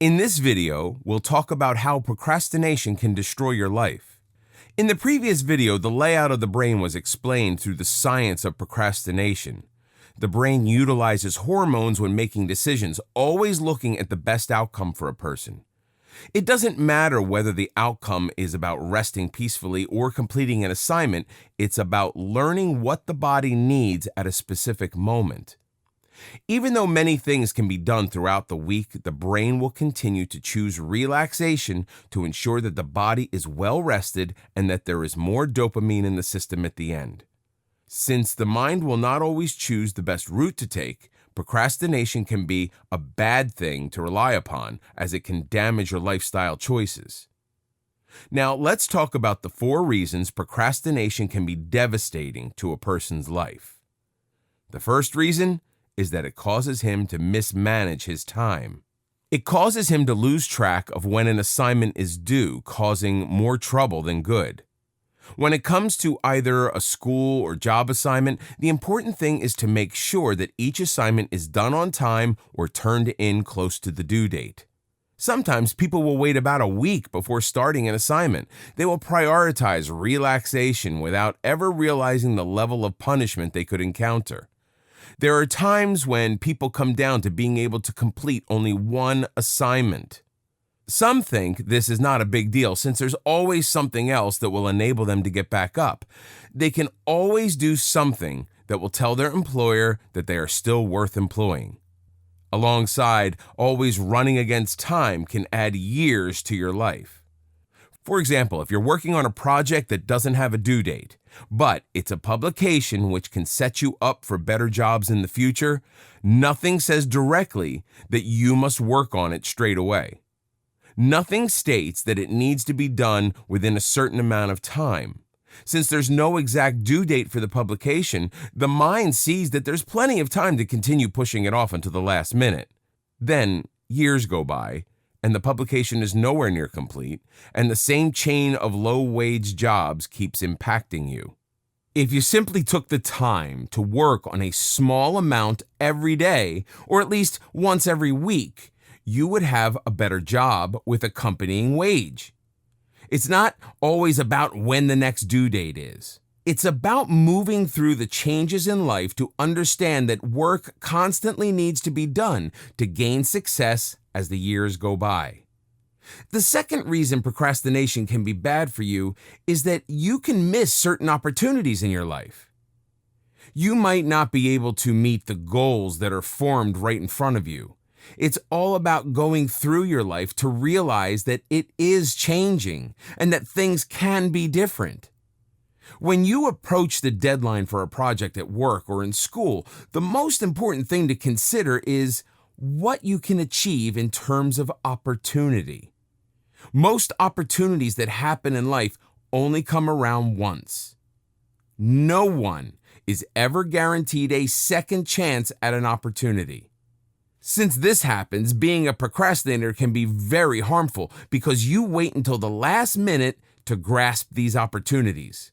In this video, we'll talk about how procrastination can destroy your life. In the previous video, the layout of the brain was explained through the science of procrastination. The brain utilizes hormones when making decisions, always looking at the best outcome for a person. It doesn't matter whether the outcome is about resting peacefully or completing an assignment, it's about learning what the body needs at a specific moment. Even though many things can be done throughout the week, the brain will continue to choose relaxation to ensure that the body is well rested and that there is more dopamine in the system at the end. Since the mind will not always choose the best route to take, procrastination can be a bad thing to rely upon, as it can damage your lifestyle choices. Now, let's talk about the 4 reasons procrastination can be devastating to a person's life. The first reason is that it causes him to mismanage his time. It causes him to lose track of when an assignment is due, causing more trouble than good. When it comes to either a school or job assignment, the important thing is to make sure that each assignment is done on time or turned in close to the due date. Sometimes people will wait about a week before starting an assignment. They will prioritize relaxation without ever realizing the level of punishment they could encounter. There are times when people come down to being able to complete only one assignment. Some think this is not a big deal since there's always something else that will enable them to get back up. They can always do something that will tell their employer that they are still worth employing. Alongside, always running against time can add years to your life. For example, if you're working on a project that doesn't have a due date, but it's a publication which can set you up for better jobs in the future, nothing says directly that you must work on it straight away. Nothing states that it needs to be done within a certain amount of time. Since there's no exact due date for the publication, the mind sees that there's plenty of time to continue pushing it off until the last minute. Then, years go by, and the publication is nowhere near complete, and the same chain of low-wage jobs keeps impacting you. If you simply took the time to work on a small amount every day, or at least once every week, you would have a better job with accompanying wage. It's not always about when the next due date is. It's about moving through the changes in life to understand that work constantly needs to be done to gain success as the years go by. The second reason procrastination can be bad for you is that you can miss certain opportunities in your life. You might not be able to meet the goals that are formed right in front of you. It's all about going through your life to realize that it is changing and that things can be different. When you approach the deadline for a project at work or in school, the most important thing to consider is what you can achieve in terms of opportunity. Most opportunities that happen in life only come around once. No one is ever guaranteed a second chance at an opportunity. Since this happens, being a procrastinator can be very harmful because you wait until the last minute to grasp these opportunities.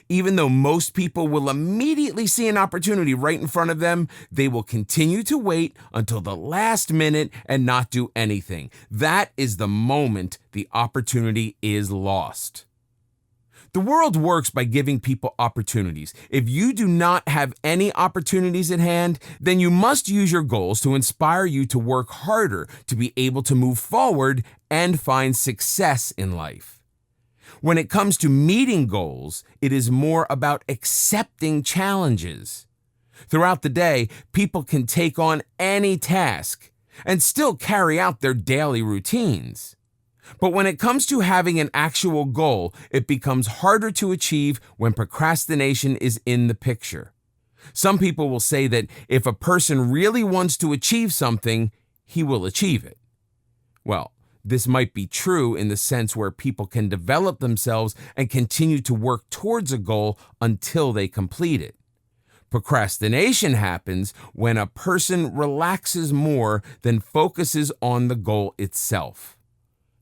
Even though most people will immediately see an opportunity right in front of them, they will continue to wait until the last minute and not do anything. That is the moment the opportunity is lost. The world works by giving people opportunities. If you do not have any opportunities at hand, then you must use your goals to inspire you to work harder to be able to move forward and find success in life. When it comes to meeting goals, it is more about accepting challenges. Throughout the day, people can take on any task and still carry out their daily routines. But when it comes to having an actual goal, it becomes harder to achieve when procrastination is in the picture. Some people will say that if a person really wants to achieve something, he will achieve it. Well, this might be true in the sense where people can develop themselves and continue to work towards a goal until they complete it. Procrastination happens when a person relaxes more than focuses on the goal itself.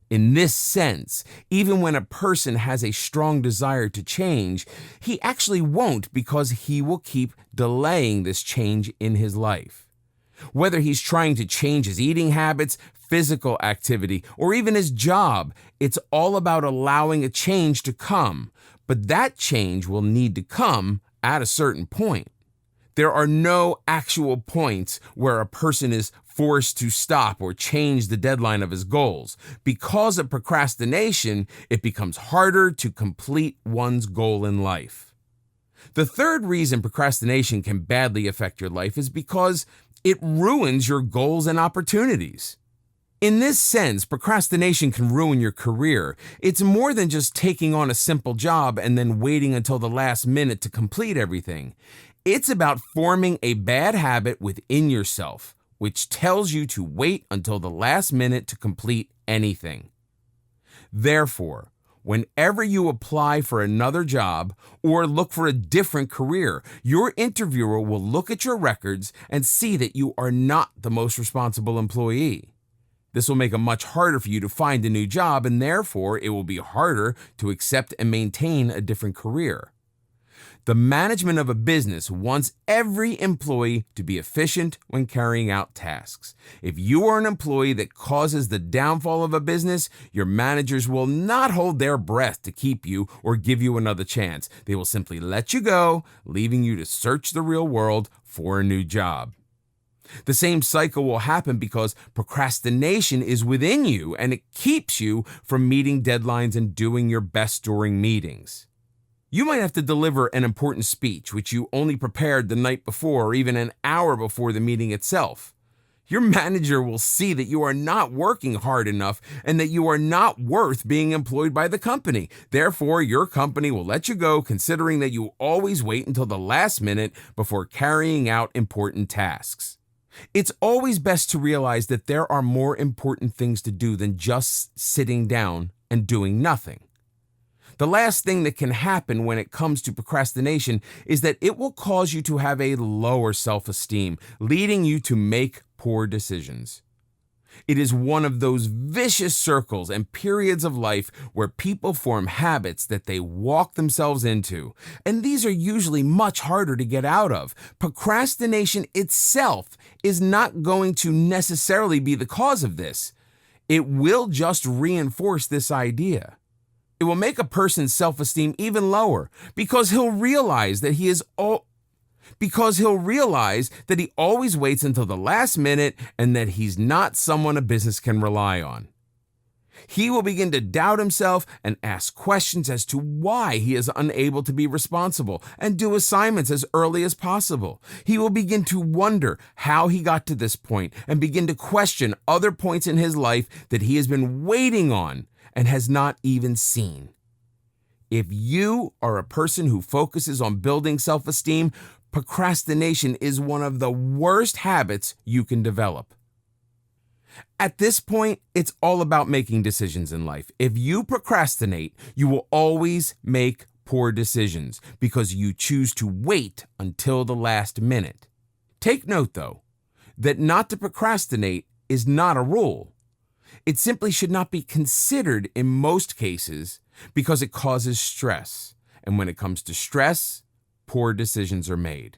In this sense, even when a person has a strong desire to change, he actually won't because he will keep delaying this change in his life. Whether he's trying to change his eating habits, physical activity, or even his job. It's all about allowing a change to come, but that change will need to come at a certain point. There are no actual points where a person is forced to stop or change the deadline of his goals. Because of procrastination, it becomes harder to complete one's goal in life. The third reason procrastination can badly affect your life is because it ruins your goals and opportunities. In this sense, procrastination can ruin your career. It's more than just taking on a simple job and then waiting until the last minute to complete everything. It's about forming a bad habit within yourself, which tells you to wait until the last minute to complete anything. Therefore, whenever you apply for another job or look for a different career, your interviewer will look at your records and see that you are not the most responsible employee. This will make it much harder for you to find a new job, and therefore it will be harder to accept and maintain a different career. The management of a business wants every employee to be efficient when carrying out tasks. If you are an employee that causes the downfall of a business, your managers will not hold their breath to keep you or give you another chance. They will simply let you go, leaving you to search the real world for a new job. The same cycle will happen because procrastination is within you and it keeps you from meeting deadlines and doing your best during meetings. You might have to deliver an important speech, which you only prepared the night before or even an hour before the meeting itself. Your manager will see that you are not working hard enough and that you are not worth being employed by the company. Therefore, your company will let you go, considering that you always wait until the last minute before carrying out important tasks. It's always best to realize that there are more important things to do than just sitting down and doing nothing. The last thing that can happen when it comes to procrastination is that it will cause you to have a lower self-esteem, leading you to make poor decisions. It is one of those vicious circles and periods of life where people form habits that they walk themselves into, and these are usually much harder to get out of. Procrastination itself is not going to necessarily be the cause of this. It will just reinforce this idea. It will make a person's self-esteem even lower because he'll realize that he always waits until the last minute and that he's not someone a business can rely on. He will begin to doubt himself and ask questions as to why he is unable to be responsible and do assignments as early as possible. He will begin to wonder how he got to this point and begin to question other points in his life that he has been waiting on and has not even seen. If you are a person who focuses on building self-esteem, procrastination is one of the worst habits you can develop. At this point, it's all about making decisions in life. If you procrastinate, you will always make poor decisions because you choose to wait until the last minute. Take note, though, that not to procrastinate is not a rule. It simply should not be considered in most cases because it causes stress. And when it comes to stress, poor decisions are made.